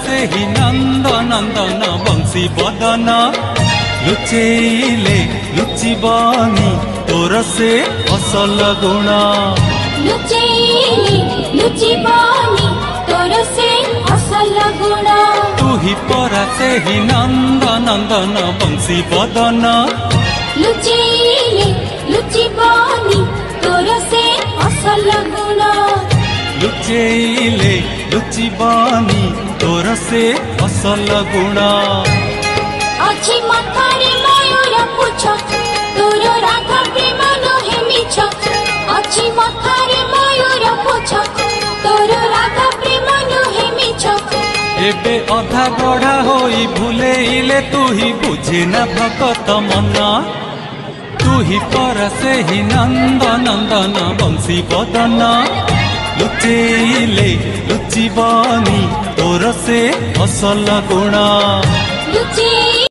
से ही नंद नंदन बंशी बदन लुचेइले लुचिबनी तोर से असल गुण लुचेइले लुचिबनी तोर से असल गुण तू ही परा से ही नंद नंदन बंशी बदन लुचेइले लुचिबनी तोर से असल गुण लुचेइले लुचिबनी तोर से असल गुण अच्छी मथारे मयूर पुछ तोर राधा प्रेम नहे मिछ अच्छी मथारे मयूर पुछ तोर राधा प्रेम नहे मिछ एबे अधा गढ़ा होई भूलेइले तू ही बुझे न भगत मन तू ही पर से ही नंद नंदन बंशी बदन लुचेइले लुचिबनी तोर से असल गुण लुचेइले